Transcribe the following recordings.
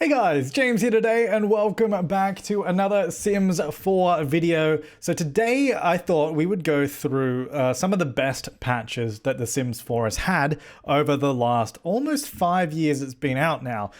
Hey guys, James here today and welcome back to another Sims 4 video. So today I thought we would go through some of the best patches that The Sims 4 has had over the last almost 5 years it's been out now.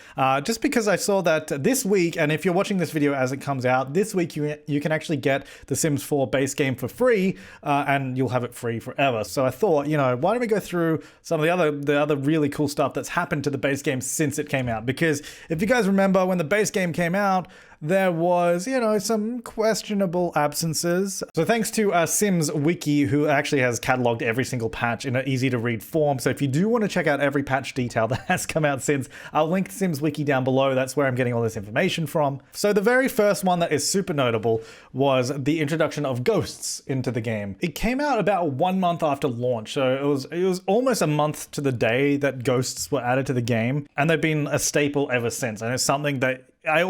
Just because I saw that this week, and if you're watching this video as it comes out, this week you can actually get The Sims 4 base game for free and you'll have it free forever. So I thought, you know, why don't we go through some of the other really cool stuff that's happened to the base game since it came out? Because if you guys remember when the base game came out, there was, you know, some questionable absences. So thanks to Sims Wiki, who actually has cataloged every single patch in an easy to read form. So if you do want to check out every patch detail that has come out since, I'll link Sims Wiki down below. That's where I'm getting all this information from. So the very first one that is super notable was the introduction of ghosts into the game. It came out about 1 month after launch. So it was almost a month to the day that ghosts were added to the game. And they've been a staple ever since. And it's something that I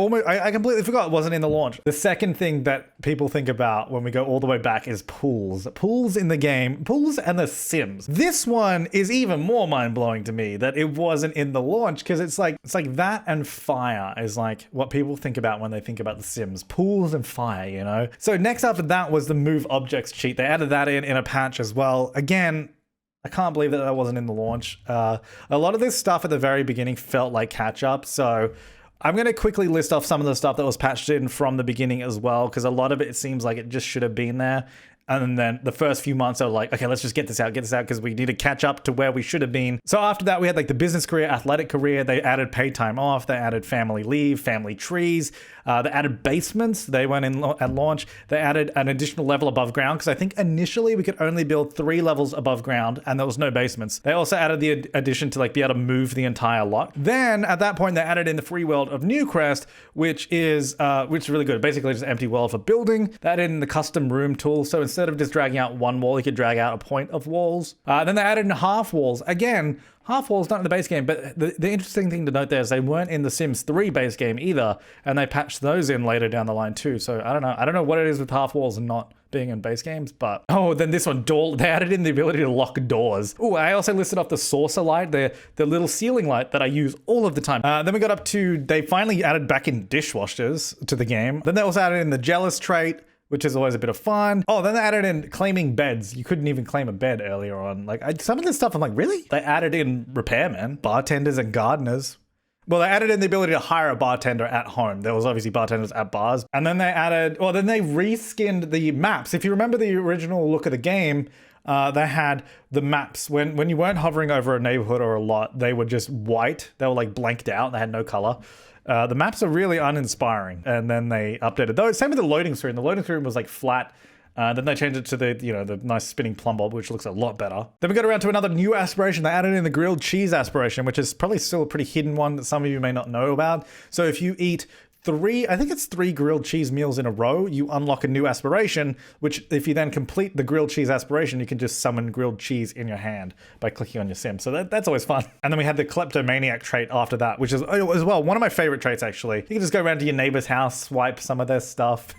completely forgot it wasn't in the launch. The second thing that people think about when we go all the way back is pools. Pools in the game, pools and the Sims. This one is even more mind-blowing to me that it wasn't in the launch, because it's like that and fire is like what people think about when they think about the Sims. Pools and fire, you know? So next after that was the move objects cheat. They added that in a patch as well. Again, I can't believe that wasn't in the launch. A lot of this stuff at the very beginning felt like catch-up, so I'm going to quickly list off some of the stuff that was patched in from the beginning as well, because a lot of it seems like it just should have been there. And then the first few months are like, okay, let's just get this out, because we need to catch up to where we should have been. So after that, we had like the business career, athletic career. They added paid time off. They added family leave, family trees. They added basements. They went in at launch. They added an additional level above ground, because I think initially we could only build 3 levels above ground and there was no basements. They also added the addition to like be able to move the entire lot. Then at that point, they added in the free world of Newcrest, which is really good. Basically just an empty world for building. They added in the custom room tool. So instead of just dragging out one wall, you could drag out a point of walls. Then they added in half walls. Again, half walls not in the base game, but the interesting thing to note there is they weren't in the Sims 3 base game either, and they patched those in later down the line too. So I don't know what it is with half walls and not being in base games, but then this one, they added in the ability to lock doors. Oh, I also listed off the saucer light, the little ceiling light that I use all of the time. Then we got up to, they finally added back in dishwashers to the game. Then they also added in the jealous trait, which is always a bit of fun. Oh, then they added in claiming beds. You couldn't even claim a bed earlier on. Like some of this stuff, I'm like, really? They added in repairmen, bartenders, and gardeners. Well, they added in the ability to hire a bartender at home. There was obviously bartenders at bars. And then they added, then they reskinned the maps. If you remember the original look of the game, they had the maps. When you weren't hovering over a neighborhood or a lot, they were just white. They were like blanked out. They had no color. The maps are really uninspiring, and then they updated those. Same with the loading screen. The loading screen was like flat. Then they changed it to the nice spinning plumb bob, which looks a lot better. Then we got around to another new aspiration. They added in the grilled cheese aspiration, which is probably still a pretty hidden one that some of you may not know about. So if you eat 3 grilled cheese meals in a row, you unlock a new aspiration, which if you then complete the grilled cheese aspiration, you can just summon grilled cheese in your hand by clicking on your sim. So that's always fun. And then we had the kleptomaniac trait after that, which is as well one of my favorite traits, actually. You can just go around to your neighbor's house, swipe some of their stuff.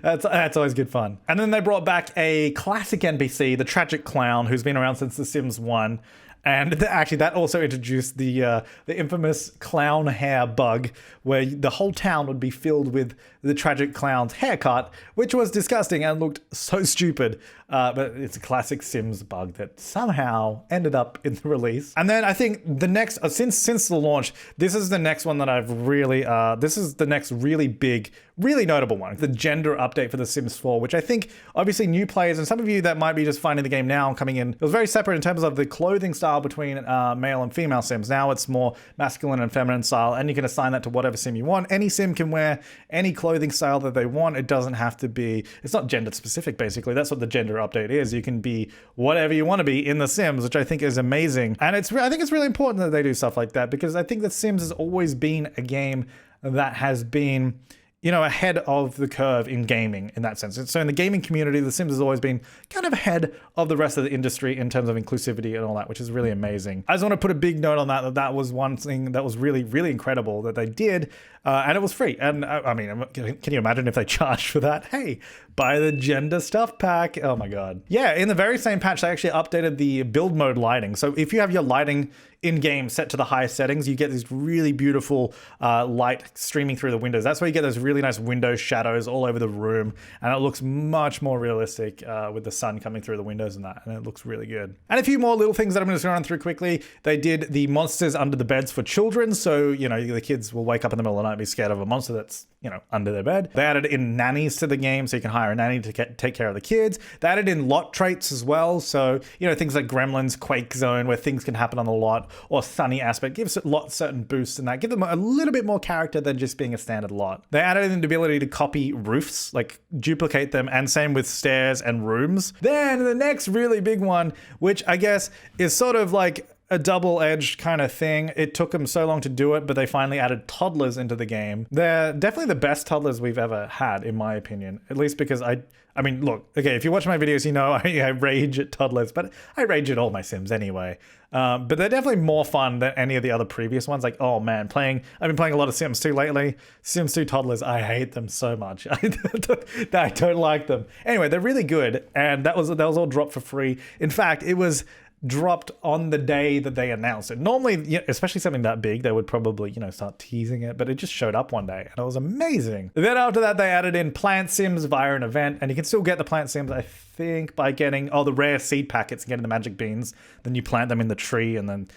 That's always good fun. And then they brought back a classic NPC, the tragic clown, who's been around since The Sims 1. And actually, that also introduced the infamous clown hair bug, where the whole town would be filled with the tragic clown's haircut, which was disgusting and looked so stupid. But it's a classic Sims bug that somehow ended up in the release. And then I think the next, since the launch, this is the next one that I've really, this is the next really big, really notable one. The gender update for The Sims 4, which I think obviously new players and some of you that might be just finding the game now and coming in, it was very separate in terms of the clothing style between male and female Sims. Now it's more masculine and feminine style, and you can assign that to whatever Sim you want. Any Sim can wear any clothing style that they want. It doesn't have to be, it's not gender specific, basically. That's what the gender update is. You can be whatever you want to be in The Sims, which I think is amazing. And I think it's really important that they do stuff like that, because I think The Sims has always been a game that has been, you know, ahead of the curve in gaming in that sense. So in the gaming community, The Sims has always been kind of ahead of the rest of the industry in terms of inclusivity and all that, which is really amazing. I just want to put a big note on that was one thing that was really, really incredible that they did, and it was free. And I mean, can you imagine if they charged for that? Hey, buy the gender stuff pack. Oh my God. Yeah, in the very same patch, they actually updated the build mode lighting. So if you have your lighting in-game set to the highest settings, you get these really beautiful light streaming through the windows. That's where you get those really nice window shadows all over the room, and it looks much more realistic with the sun coming through the windows and that, and it looks really good. And a few more little things that I'm just going to run through quickly. They did the monsters under the beds for children, so the kids will wake up in the middle of the night and be scared of a monster that's under their bed. They added in nannies to the game, so you can hire a nanny to take care of the kids. They added in lot traits as well, so things like Gremlins, Quake Zone, where things can happen on the lot, or Sunny Aspect gives it lot certain boosts and that give them a little bit more character than just being a standard lot. They added in the ability to copy roofs, like duplicate them, and same with stairs and rooms. Then the next really big one, which I guess is sort of like a double-edged kind of thing. It took them so long to do it, but they finally added toddlers into the game. They're definitely the best toddlers we've ever had, in my opinion. At least because I mean, look, okay, if you watch my videos, I rage at toddlers, but I rage at all my Sims anyway. But they're definitely more fun than any of the other previous ones. Like, oh man, I've been playing a lot of Sims 2 lately. Sims 2 toddlers, I hate them so much. I don't like them. Anyway, they're really good, and that was all dropped for free. In fact, it was dropped on the day that they announced it. Normally, especially something that big, they would probably, start teasing it, but it just showed up one day and it was amazing. Then after that, they added in plant sims via an event, and you can still get the plant sims, I think, by getting the rare seed packets and getting the magic beans. Then you plant them in the tree and then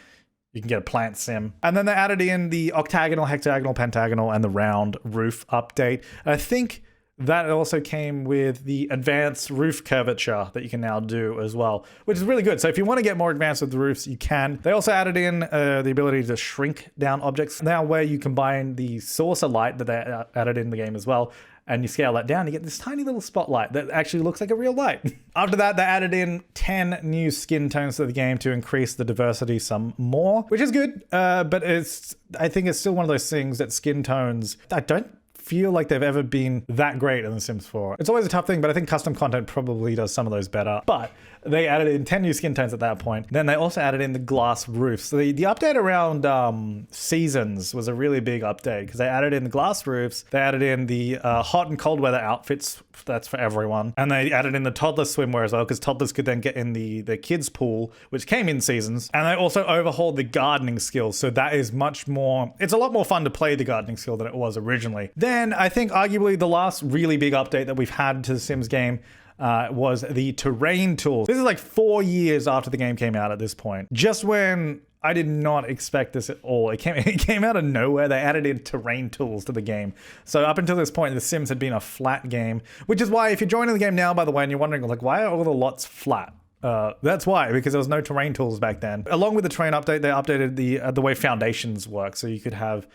you can get a plant sim. And then they added in the octagonal, hexagonal, pentagonal, and the round roof update. And I think that also came with the advanced roof curvature that you can now do as well, which is really good. So if you want to get more advanced with the roofs, you can. They also added in the ability to shrink down objects now, where you combine the saucer light that they added in the game as well, and you scale that down, you get this tiny little spotlight that actually looks like a real light. After that, they added in 10 new skin tones to the game to increase the diversity some more, which is good, but I think it's still one of those things that skin tones, I don't feel like they've ever been that great in The Sims 4. It's always a tough thing, but I think custom content probably does some of those better. But they added in 10 new skin tones at that point. Then they also added in the glass roofs. So the update around seasons was a really big update because they added in the glass roofs. They added in the hot and cold weather outfits. That's for everyone. And they added in the toddler swimwear as well, because toddlers could then get in the kids pool, which came in seasons. And they also overhauled the gardening skills. So that is it's a lot more fun to play the gardening skill than it was originally. Then I think arguably the last really big update that we've had to the Sims game was the terrain tools. This is like 4 years after the game came out at this point. Just when I did not expect this at all. It came out of nowhere. They added in terrain tools to the game. So up until this point, The Sims had been a flat game, which is why if you're joining the game now, by the way, and you're wondering like, why are all the lots flat? That's why, because there was no terrain tools back then. Along with the terrain update, they updated the way foundations work. So you can have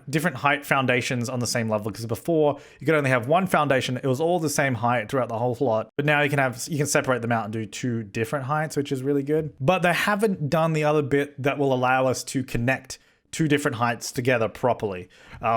different height foundations on the same level, because before you could only have one foundation. It was all the same height throughout the whole lot. But now you can separate them out and do 2 different heights, which is really good. But they haven't done the other bit that will allow us to connect 2 different heights together properly,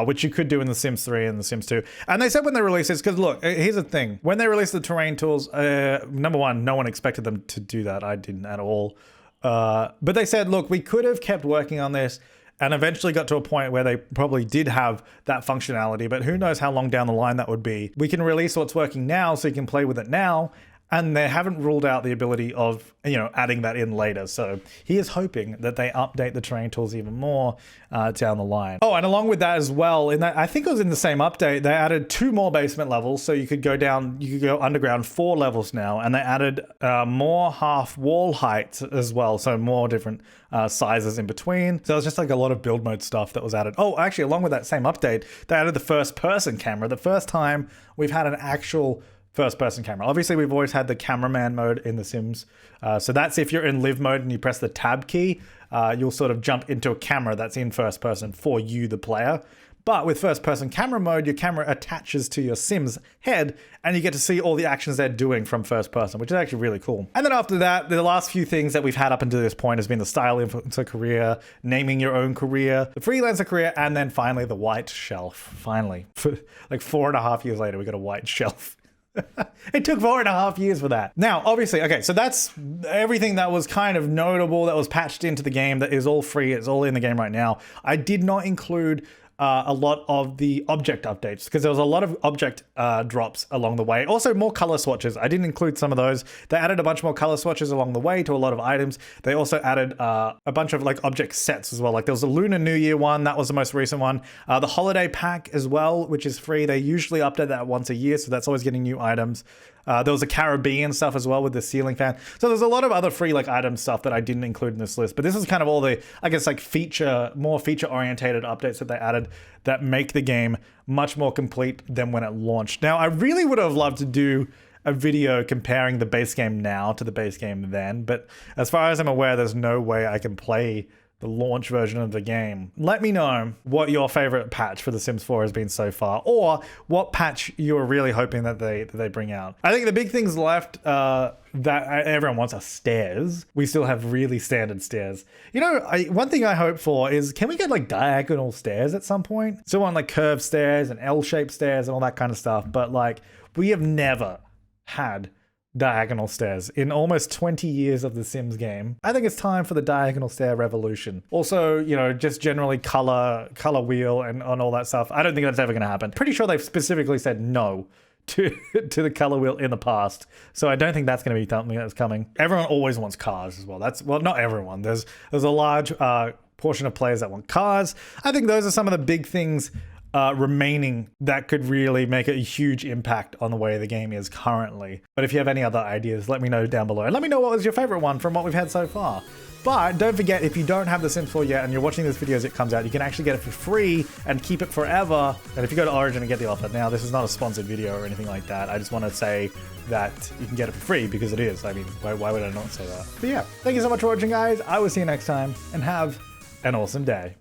which you could do in The Sims 3 and The Sims 2. And they said when they released this, because look, here's the thing. When they released the terrain tools, number one, no one expected them to do that. I didn't at all. But they said, look, we could have kept working on this and eventually got to a point where they probably did have that functionality, but who knows how long down the line that would be. We can release what's working now so you can play with it now. And they haven't ruled out the ability of, adding that in later. So he is hoping that they update the terrain tools even more down the line. Oh, and along with that as well, I think it was in the same update, they added 2 more basement levels. So you could go underground 4 levels now. And they added more half wall heights as well. So more different sizes in between. So it was just like a lot of build mode stuff that was added. Oh, actually, along with that same update, they added the first person camera. The first time we've had an actual first-person camera. Obviously, we've always had the cameraman mode in The Sims. So that's if you're in live mode and you press the tab key, you'll sort of jump into a camera that's in first person for you, the player. But with first-person camera mode, your camera attaches to your Sim's head, and you get to see all the actions they're doing from first person, which is actually really cool. And then after that, the last few things that we've had up until this point has been the style influencer career, naming your own career, the freelancer career, and then finally the white shelf. Finally, like 4.5 years later, we got a white shelf. It took 4.5 years for that. Now, obviously, okay, so that's everything that was kind of notable that was patched into the game that is all free. It's all in the game right now. I did not include a lot of the object updates, because there was a lot of object drops along the way. Also, more color swatches. I didn't include some of those. They added a bunch more color swatches along the way to a lot of items. They also added a bunch of like object sets as well. Like there was a Lunar New Year one. That was the most recent one. The holiday pack as well, which is free. They usually update that once a year, so that's always getting new items. There was a Caribbean stuff as well with the ceiling fan. So there's a lot of other free like item stuff that I didn't include in this list. But this is kind of all the, I guess, like more feature orientated updates that they added that make the game much more complete than when it launched. Now, I really would have loved to do a video comparing the base game now to the base game then. But as far as I'm aware, there's no way I can play the launch version of the game. Let me know what your favorite patch for The Sims 4 has been so far, or what patch you're really hoping that they bring out. I think the big things left that everyone wants are stairs. We still have really standard stairs. You know, one thing I hope for is, can we get like diagonal stairs at some point? Still want like curved stairs and L-shaped stairs and all that kind of stuff, but like we have never had diagonal stairs in almost 20 years of the Sims game. I think it's time for the diagonal stair revolution. Also, you know, just generally color wheel and on all that stuff. I don't think that's ever going to happen. Pretty sure they've specifically said no to the color wheel in the past. So I don't think that's going to be something that's coming. Everyone always wants cars as well. Well, not everyone. There's a large portion of players that want cars. I think those are some of the big things remaining that could really make a huge impact on the way the game is currently. But if you have any other ideas, let me know down below. And let me know what was your favorite one from what we've had so far. But don't forget, if you don't have The Sims 4 yet and you're watching this video as it comes out, you can actually get it for free and keep it forever. And if you go to Origin and get the offer, now this is not a sponsored video or anything like that. I just want to say that you can get it for free because it is. I mean, why would I not say that? But yeah, thank you so much for watching, guys. I will see you next time and have an awesome day.